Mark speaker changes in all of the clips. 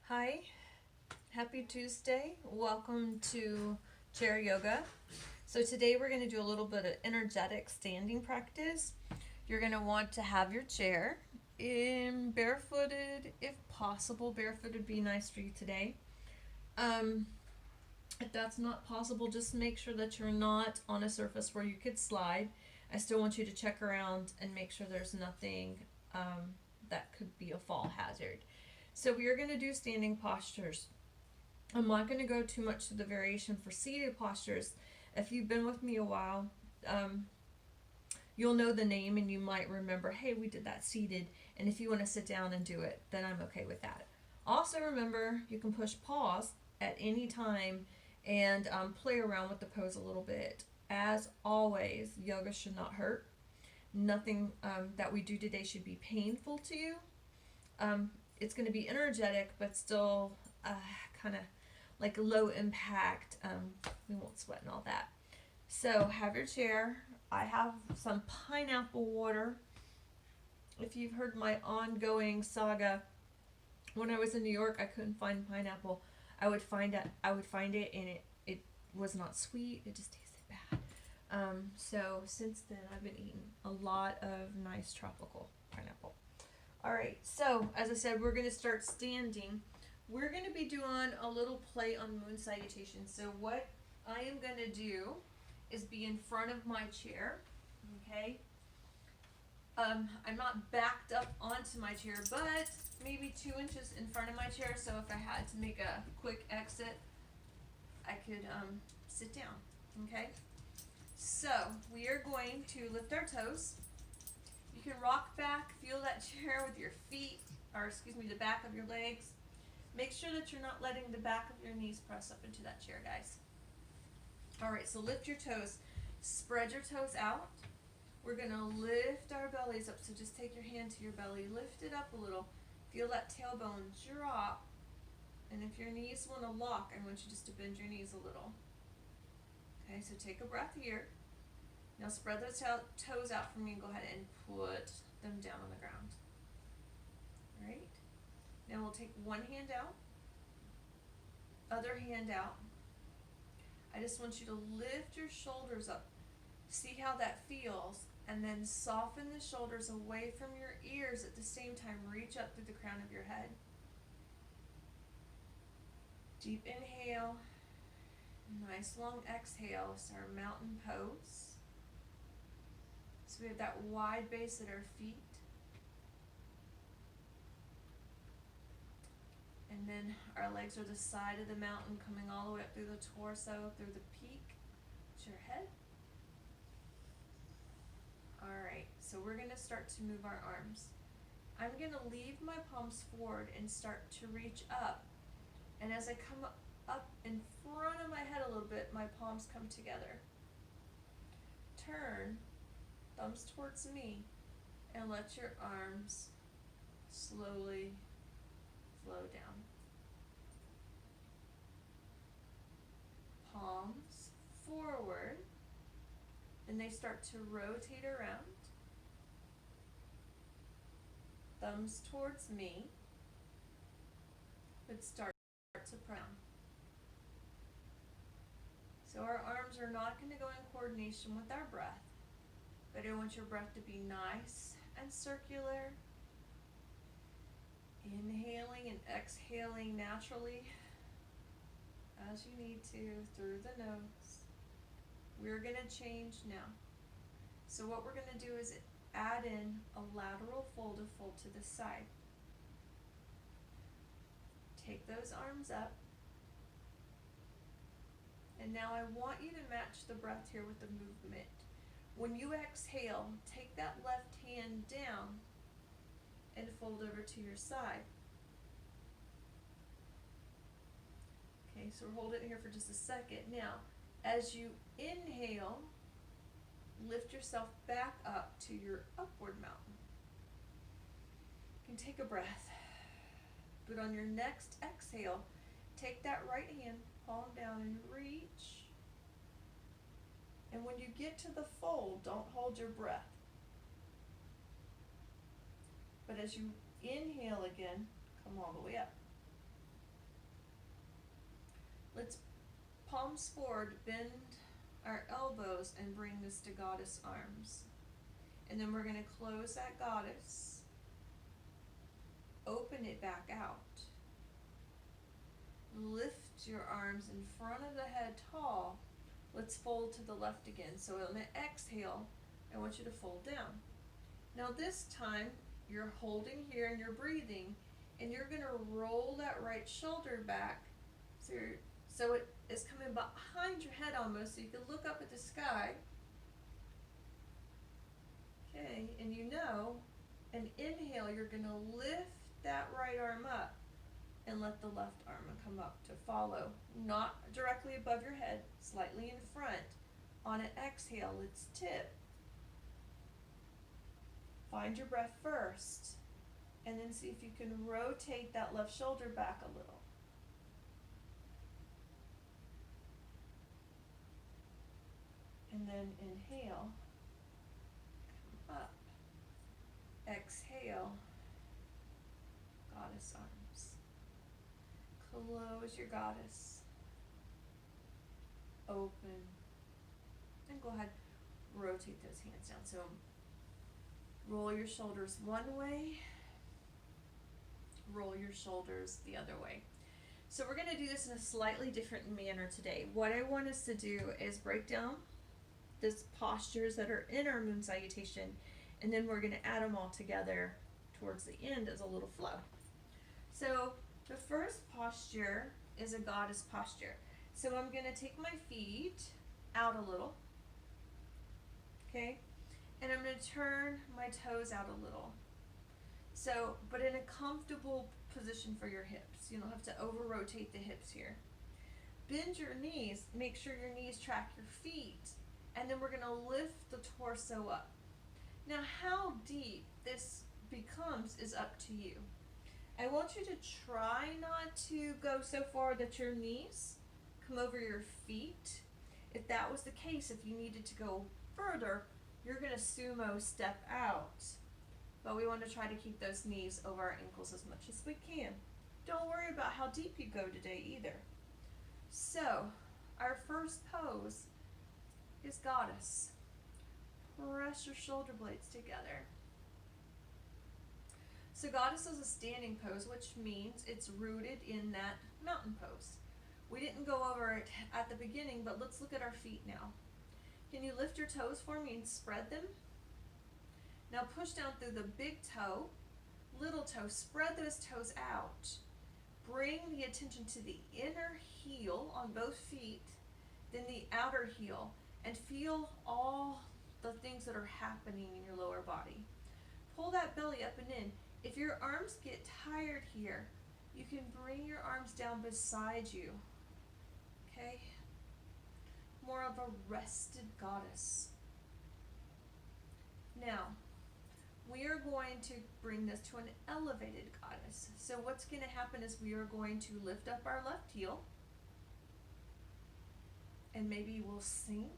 Speaker 1: Hi, happy Tuesday. Welcome to chair yoga. So, today we're going to do a little bit of energetic standing practice. You're going to want to have your chair in barefooted, if possible. Barefoot would be nice for you today. Um, if that's not possible, just make sure that you're not on a surface where you could slide. I still want you to check around and make sure there's nothing that could be a fall hazard. So, we are going to do standing postures. I'm not going to go too much to the variation for seated postures. If you've been with me a while, um, you'll know the name and you might remember, hey, we did that seated. And if you want to sit down and do it, then I'm okay with that. Also, remember, you can push pause at any time and play around with the pose a little bit. As always, yoga should not hurt. Nothing that we do today should be painful to you. It's going to be energetic, but still kind of like low impact. We won't sweat and all that. So have your chair. I have some pineapple water. If you've heard my ongoing saga, when I was in New York, I couldn't find pineapple. I would find it, and it was not sweet. It just tasted bad. So since then, I've been eating a lot of nice tropical pineapple. All right. So as I said, we're going to start standing. We're going to be doing a little play on moon salutation. So what I am going to do is be in front of my chair, okay? I'm not backed up onto my chair, but maybe 2 inches in front of my chair. So if I had to make a quick exit, I could sit down, okay? So we are going to lift our toes. You can rock back, feel that chair with your feet, or excuse me, the back of your legs. Make sure that you're not letting the back of your knees press up into that chair, guys. All right, so lift your toes. Spread your toes out. We're going to lift our bellies up. So just take your hand to your belly. Lift it up a little. Feel that tailbone drop. And if your knees want to lock, I want you just to bend your knees a little. Okay, so take a breath here. Now spread those toes out for me and go ahead and put them down on the ground. All right. Now we'll take one hand out, other hand out. I just want you to lift your shoulders up. See how that feels, and then soften the shoulders away from your ears at the same time. Reach up through the crown of your head. Deep inhale, nice long exhale. It's our mountain pose. So we have that wide base at our feet. And then our legs are the side of the mountain, coming all the way up through the torso, through the peak to your head. All right, so we're going to start to move our arms. I'm going to leave my palms forward and start to reach up. And as I come up in front of my head a little bit, my palms come together. Turn, thumbs towards me, and let your arms slowly flow down. Palms forward, and they start to rotate around. Thumbs towards me, but start to frown. So our arms are not going to go in coordination with our breath, but I want your breath to be nice and circular. Inhaling and exhaling naturally as you need to through the nose. We're going to change now. So what we're going to do is add in a lateral fold to fold to the side. Take those arms up. And now I want you to match the breath here with the movement. When you exhale, take that left hand down and fold over to your side. Okay, so we'll hold it here for just a second. Now, as you inhale, lift yourself back up to your upward mountain. You can take a breath. But on your next exhale, take that right hand, palm down, and reach. And when you get to the fold, don't hold your breath. But as you inhale again, come all the way up. Let's palms forward, bend our elbows and bring this to goddess arms. And then we're going to close that goddess, open it back out. Lift your arms in front of the head tall. Let's fold to the left again. So on the exhale, I want you to fold down. Now this time, you're holding here and you're breathing, and you're going to roll that right shoulder back so it is coming behind your head almost, so you can look up at the sky. Okay, and an inhale, you're going to lift that right arm up and let the left arm come up to follow. Not directly above your head, slightly in front. On an exhale, let's tip. Find your breath first, and then see if you can rotate that left shoulder back a little. And then inhale, come up. Exhale, goddess arms. Close your goddess. Open. And go ahead, rotate those hands down. So roll your shoulders one way, roll your shoulders the other way. So we're going to do this in a slightly different manner today. What I want us to do is break down these postures that are in our moon salutation, and then we're going to add them all together towards the end as a little flow. So the first posture is a goddess posture. So I'm going to take my feet out a little, okay? And I'm going to turn my toes out a little. So, but in a comfortable position for your hips. You don't have to over-rotate the hips here. Bend your knees. Make sure your knees track your feet. And then we're going to lift the torso up. Now, how deep this becomes is up to you. I want you to try not to go so far that your knees come over your feet. If that was the case, if you needed to go further, you're going to sumo step out. But we want to try to keep those knees over our ankles as much as we can. Don't worry about how deep you go today either. So, our first pose is goddess. Press your shoulder blades together. So goddess is a standing pose, which means it's rooted in that mountain pose. We didn't go over it at the beginning, but let's look at our feet now. Can you lift your toes for me and spread them? Now push down through the big toe, little toe, spread those toes out. Bring the attention to the inner heel on both feet, then the outer heel, and feel all the things that are happening in your lower body. Pull that belly up and in. If your arms get tired here, you can bring your arms down beside you. Okay? More of a rested goddess. Now, we are going to bring this to an elevated goddess. So what's going to happen is we are going to lift up our left heel, and maybe we'll sink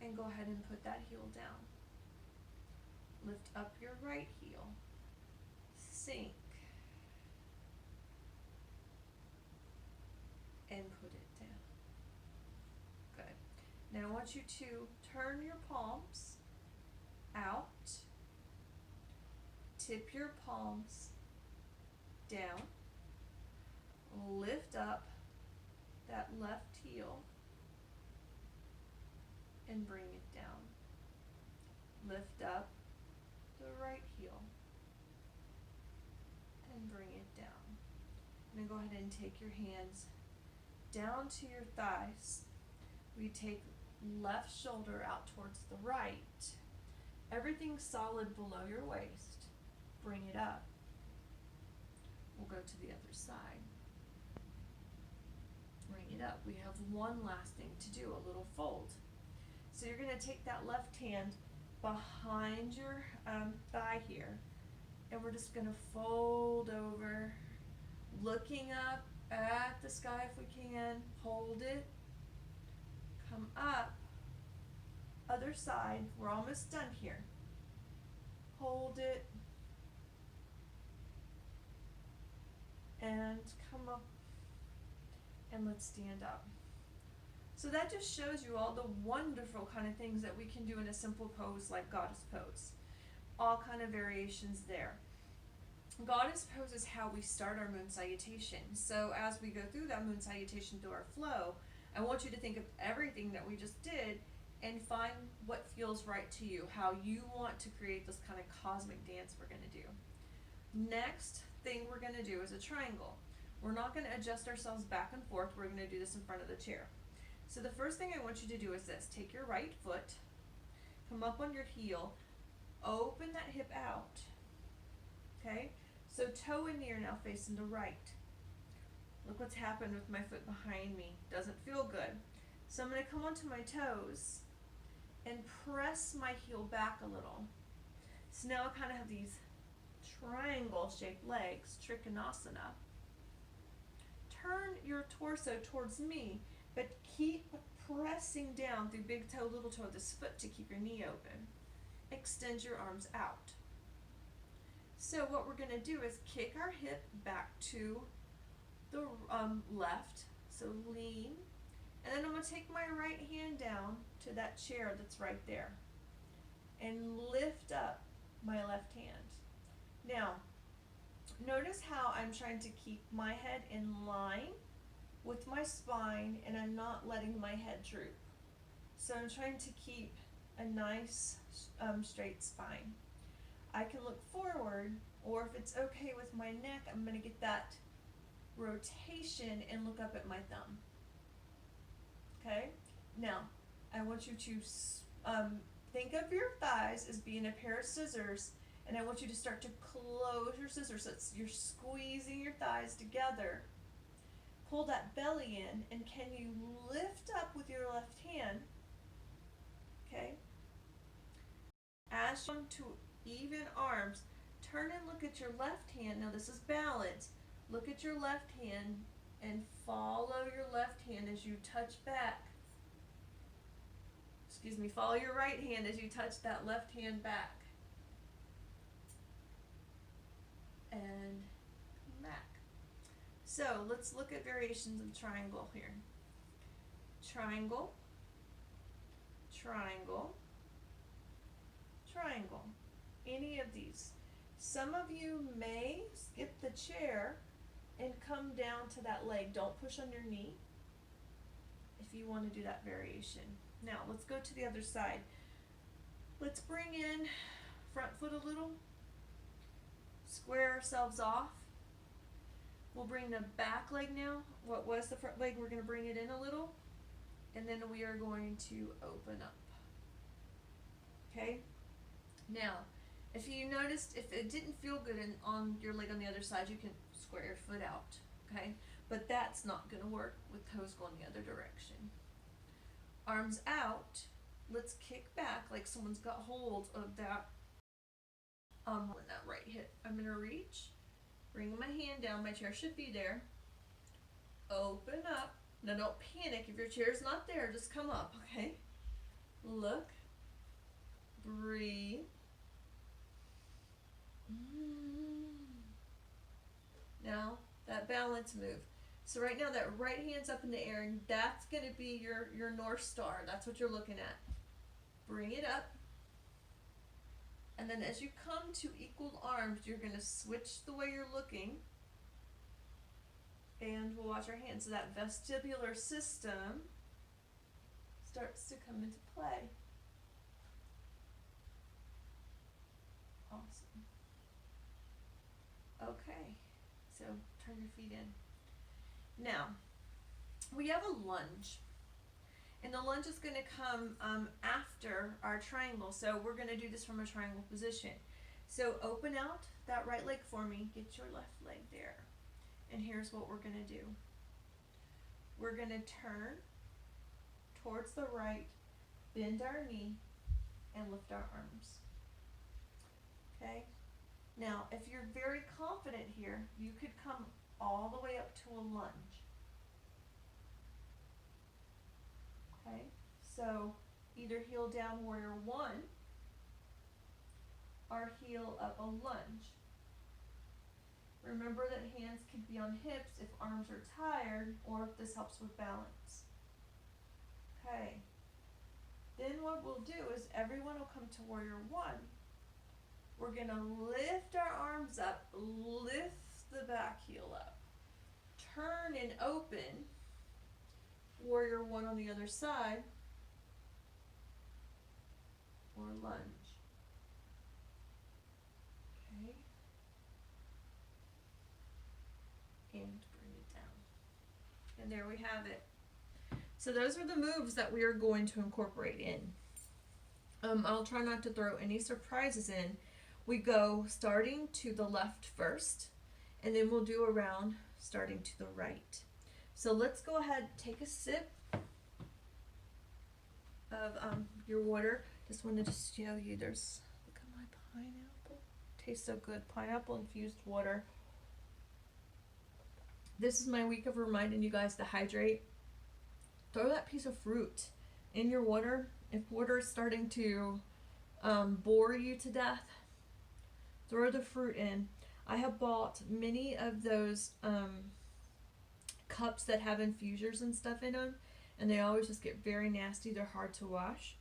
Speaker 1: and go ahead and put that heel down. Lift up your right heel, sink, and put it down. Good. Now I want you to turn your palms out, tip your palms down, lift up that left heel, and bring it down. Lift up the right heel and bring it down. And then go ahead and take your hands down to your thighs. We take left shoulder out towards the right. Everything's solid below your waist. Bring it up. We'll go to the other side. Bring it up. We have one last thing to do, a little fold. So you're going to take that left hand behind your thigh here, and we're just going to fold over, looking up at the sky if we can. Hold it. Come up. Other side. We're almost done here. Hold it. And come up And let's stand up. So that just shows you all the wonderful kind of things that we can do in a simple pose like goddess pose. All kind of variations there. Goddess pose is how we start our moon salutation. So as we go through that moon salutation through our flow, I want you to think of everything that we just did and find what feels right to you, how you want to create this kind of cosmic dance we're going to do. Next thing we're going to do is a triangle. We're not going to adjust ourselves back and forth. We're going to do this in front of the chair. So the first thing I want you to do is this. Take your right foot, come up on your heel, open that hip out. Okay? So toe and knee are now facing the right. Look what's happened with my foot behind me. Doesn't feel good. So I'm going to come onto my toes and press my heel back a little. So now I kind of have these triangle shaped legs, Trikonasana. Turn your torso towards me, but keep pressing down through big toe, little toe of this foot to keep your knee open. Extend your arms out. So what we're going to do is kick our hip back to the left, so lean, and then I'm going to take my right hand down to that chair that's right there and lift up my left hand. Now, notice how I'm trying to keep my head in line with my spine and I'm not letting my head droop. So I'm trying to keep a nice straight spine. I can look forward, or if it's okay with my neck, I'm going to get that rotation and look up at my thumb. Okay? Now, I want you to think of your thighs as being a pair of scissors, and I want you to start to close your scissors so you're squeezing your thighs together. Pull that belly in, and can you lift up with your left hand? Okay? As you come to even arms, turn and look at your left hand. Now this is balance. Look at your left hand and follow your left hand as you touch back. Follow your right hand as you touch that left hand back. And back. So let's look at variations of triangle here. Triangle, triangle, triangle. Any of these. Some of you may skip the chair and come down to that leg. Don't push on your knee if you want to do that variation. Now let's go to the other side. Let's bring in front foot a little. Square ourselves off. We'll bring the back leg now. What was the front leg? We're going to bring it in a little. And then we are going to open up. Okay? Now, if you noticed, if it didn't feel good on your leg on the other side, you can square your foot out. Okay? But that's not going to work with toes going the other direction. Arms out. Let's kick back like someone's got hold of that that right hip. I'm going to reach, bring my hand down. My chair should be there. Open up. Now don't panic if your chair's not there. Just come up, okay? Look. Breathe. Now that balance move. So right now that right hand's up in the air, and that's going to be your North Star. That's what you're looking at. Bring it up. And then as you come to equal arms, you're going to switch the way you're looking. And we'll watch our hands. So that vestibular system starts to come into play. Awesome. Okay, so turn your feet in. Now, we have a lunge. And the lunge is going to come after our triangle. So we're going to do this from a triangle position. So open out that right leg for me. Get your left leg there. And here's what we're going to do. We're going to turn towards the right, bend our knee, and lift our arms. Okay? Now, if you're very confident here, you could come all the way up to a lunge. Okay? So, either heel down warrior one, or heel up a lunge. Remember that hands can be on hips if arms are tired or if this helps with balance. Okay. Then what we'll do is everyone will come to warrior one. We're going to lift our arms up, lift the back heel up, turn and open, warrior one on the other side, or lunge. Okay. And bring it down. And there we have it. So those are the moves that we are going to incorporate in. I'll try not to throw any surprises in. We go starting to the left first, and then we'll do a round starting to the right. So let's go ahead, take a sip of your water. Just wanted to show you, there's, look at my pineapple. Tastes so good, pineapple infused water. This is my week of reminding you guys to hydrate. Throw that piece of fruit in your water. If water is starting to bore you to death, throw the fruit in. I have bought many of those cups that have infusers and stuff in them, and they always just get very nasty. They're hard to wash.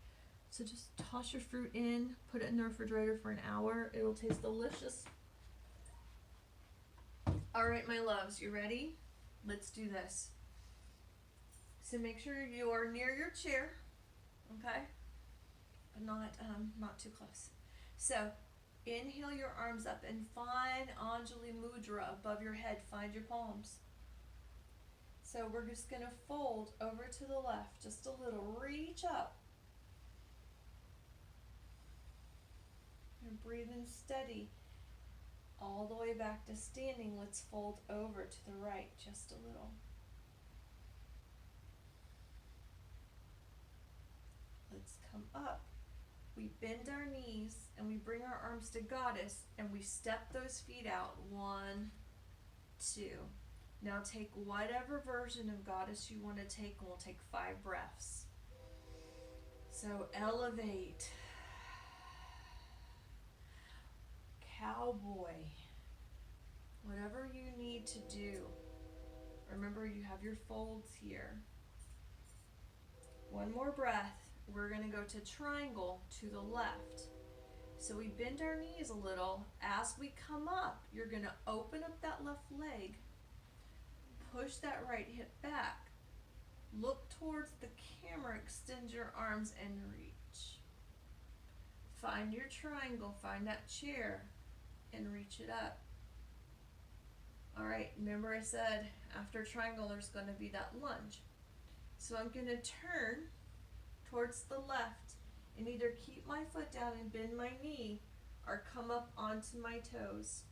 Speaker 1: So just toss your fruit in, put it in the refrigerator for an hour. It'll taste delicious. All right, my loves, you ready? Let's do this. So make sure you are near your chair, okay? But not too close. So inhale your arms up and find Anjali Mudra above your head. Find your palms. So we're just going to fold over to the left just a little. Reach up. And breathe in steady. All the way back to standing. Let's fold over to the right just a little. Let's come up. We bend our knees and we bring our arms to goddess and we step those feet out. 1, 2. Now take whatever version of goddess you want to take, and we'll take 5 breaths. So elevate. Cowboy. Whatever you need to do. Remember, you have your folds here. 1 more breath. We're going to go to triangle to the left. So we bend our knees a little. As we come up, you're going to open up that left leg. Push that right hip back. Look towards the camera. Extend your arms and reach. Find your triangle. Find that chair and reach it up. All right, remember I said after triangle there's going to be that lunge. So I'm going to turn towards the left and either keep my foot down and bend my knee or come up onto my toes.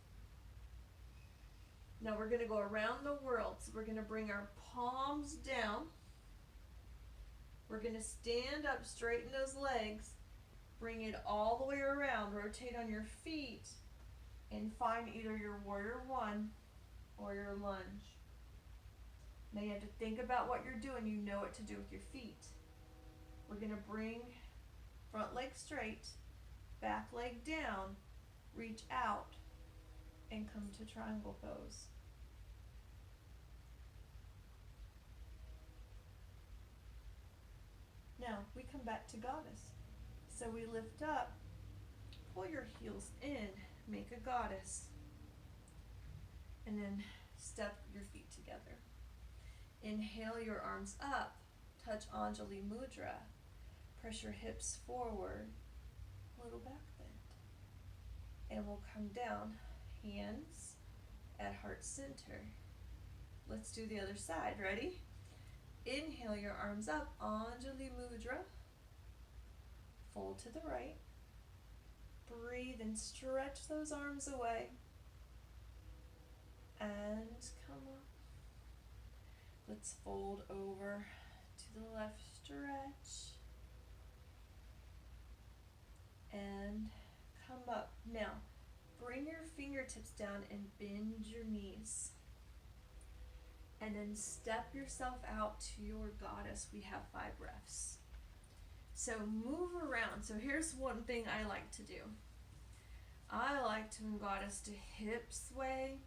Speaker 1: Now we're going to go around the world. So we're going to bring our palms down. We're going to stand up, straighten those legs, bring it all the way around, rotate on your feet, and find either your warrior one or your lunge. Now you have to think about what you're doing. You know what to do with your feet. We're going to bring front leg straight, back leg down, reach out, and come to triangle pose. Now we come back to goddess. So we lift up, pull your heels in, make a goddess, and then step your feet together. Inhale your arms up, touch Anjali Mudra, press your hips forward, little back bend, and we'll come down, hands at heart center. Let's do the other side, ready? Inhale your arms up, Anjali Mudra, fold to the right, breathe and stretch those arms away, and come up. Let's fold over to the left, stretch, and come up. Now, bring your fingertips down and bend your knees. And then step yourself out to your goddess. We have 5 breaths. So move around. So here's one thing I like to do. I like to goddess to hip sway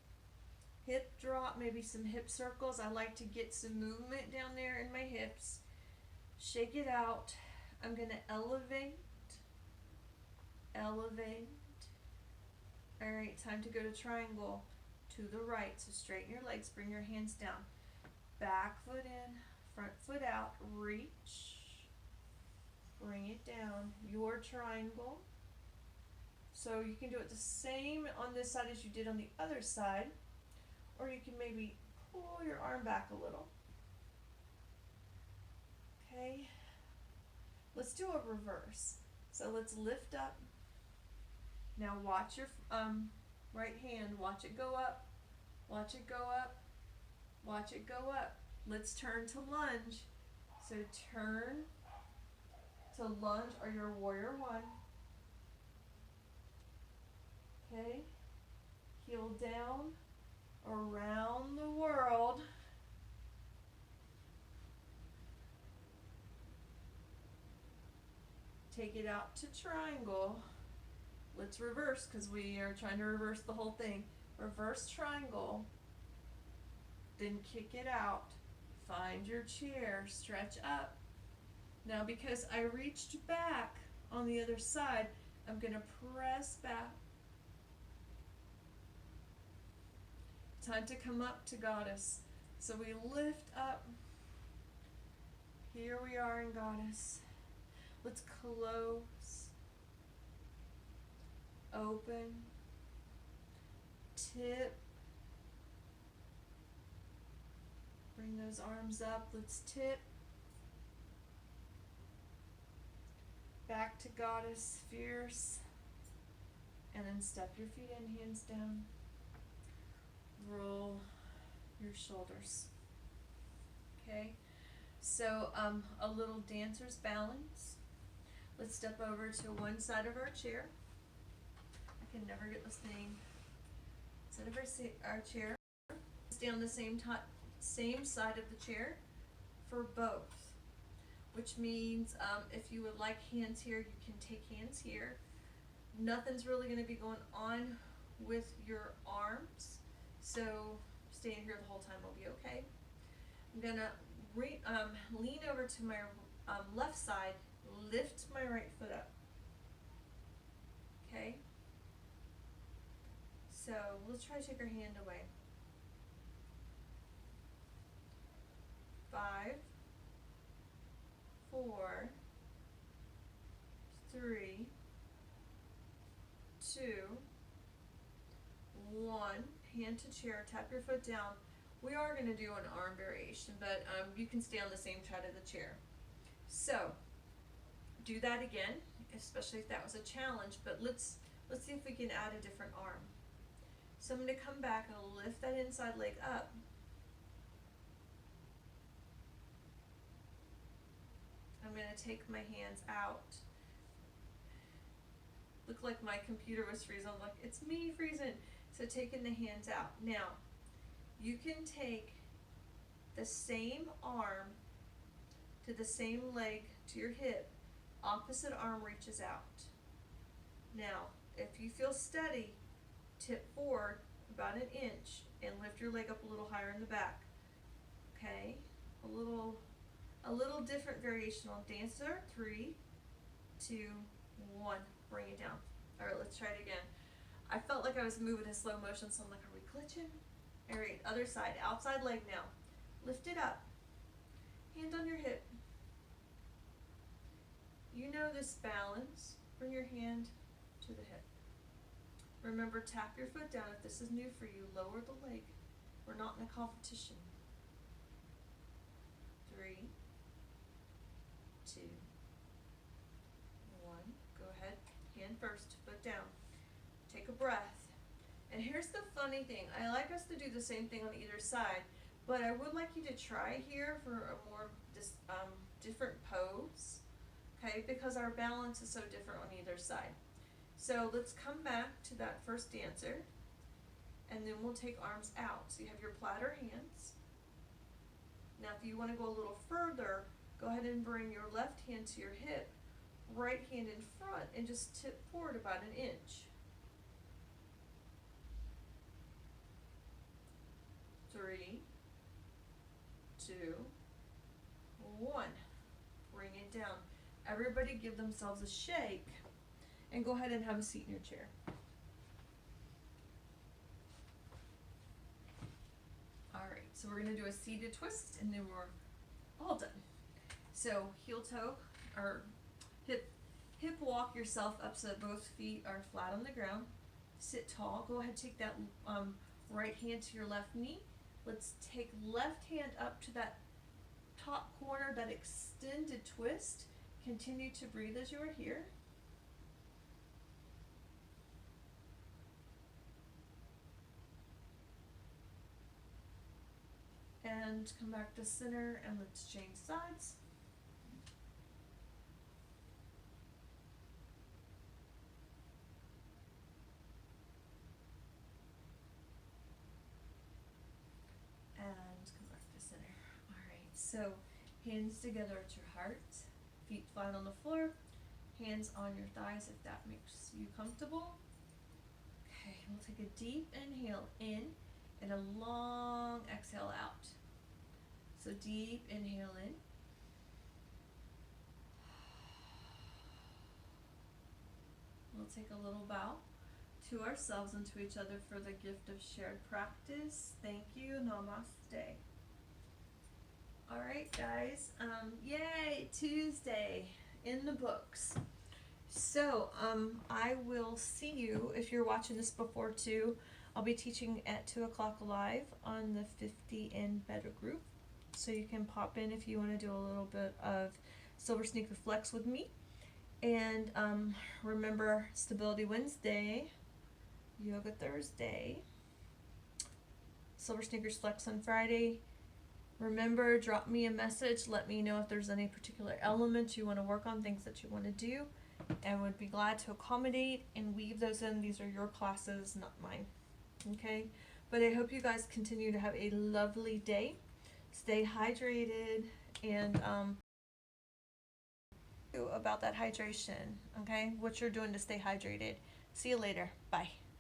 Speaker 1: hip drop, maybe some hip circles. I like to get some movement down there in my hips. Shake it out. I'm going to elevate. Elevate. All right, time to go to triangle to the right. So straighten your legs, bring your hands down. Back foot in, front foot out, reach. Bring it down. Your triangle. So you can do it the same on this side as you did on the other side. Or you can maybe pull your arm back a little. Okay. Let's do a reverse. So let's lift up. Now watch your right hand. Watch it go up. Watch it go up. Watch it go up. Let's turn to lunge. So turn to lunge or your warrior one. Okay. Heel down. Around the world. Take it out to triangle. Let's reverse because we are trying to reverse the whole thing. Reverse triangle. Then kick it out. Find your chair. Stretch up. Now because I reached back on the other side, I'm going to press back. Time to come up to goddess. So we lift up. Here we are in goddess. Let's close. Open. Tip. Bring those arms up. Let's tip. Back to goddess, fierce. And then step your feet in, hands down. Roll your shoulders. Okay, so a little dancer's balance. Let's step over to one side of our chair. I can never get this thing. Side of our chair. Stay on the same side of the chair for both. Which means if you would like hands here, you can take hands here. Nothing's really going to be going on with your arms. So staying here the whole time will be okay. I'm gonna lean over to my left side, lift my right foot up. Okay. So let's try to take our hand away. 5, 4, 3, 2, 1. Hand to chair, tap your foot down. We are going to do an arm variation, but you can stay on the same side of the chair. So, do that again, especially if that was a challenge, but let's see if we can add a different arm. So I'm going to come back and lift that inside leg up. I'm going to take my hands out. Looked like my computer was freezing. I'm like, it's me freezing. So taking the hands out. Now, you can take the same arm to the same leg to your hip. Opposite arm reaches out. Now, if you feel steady, tip forward about an inch and lift your leg up a little higher in the back. Okay? A little different variation on dancer. 3, 2, 1. Bring it down. All right, let's try it again. I felt like I was moving in slow motion, so I'm like, are we glitching? All right, other side, outside leg now. Lift it up. Hand on your hip. You know this balance. Bring your hand to the hip. Remember, tap your foot down. If this is new for you, lower the leg. We're not in a competition. 3, 2, 1. Go ahead. Hand first, foot down. Take a breath. And here's the funny thing. I like us to do the same thing on either side, but I would like you to try here for a more different pose, okay? Because our balance is so different on either side. So let's come back to that first dancer, and then we'll take arms out. So you have your platter hands. Now if you want to go a little further, go ahead and bring your left hand to your hip, right hand in front, and just tip forward about an inch. everybody give themselves a shake and go ahead and have a seat in your chair. Alright, so we're going to do a seated twist and then we're all done. So heel toe or hip walk yourself up so that both feet are flat on the ground. Sit tall. Go ahead, take that right hand to your left knee. Let's take left hand up to that top corner, that extended twist. Continue to breathe as you are here. And come back to center and let's change sides. And come back to center. Alright, so hands together at your heart, feet flat on the floor, hands on your thighs if that makes you comfortable. Okay, we'll take a deep inhale in and a long exhale out. So deep inhale in. We'll take a little bow to ourselves and to each other for the gift of shared practice. Thank you. Namaste. All right, guys. Yay, Tuesday in the books. So I will see you if you're watching this before 2. I'll be teaching at 2 o'clock live on the 50 and better group. So you can pop in if you want to do a little bit of Silver Sneaker Flex with me. And remember, Stability Wednesday, Yoga Thursday, Silver Sneakers Flex on Friday. Remember, drop me a message. Let me know if there's any particular elements you want to work on, things that you want to do. I would be glad to accommodate and weave those in. These are your classes, not mine. Okay? But I hope you guys continue to have a lovely day. Stay hydrated and about that hydration. Okay? What you're doing to stay hydrated. See you later. Bye.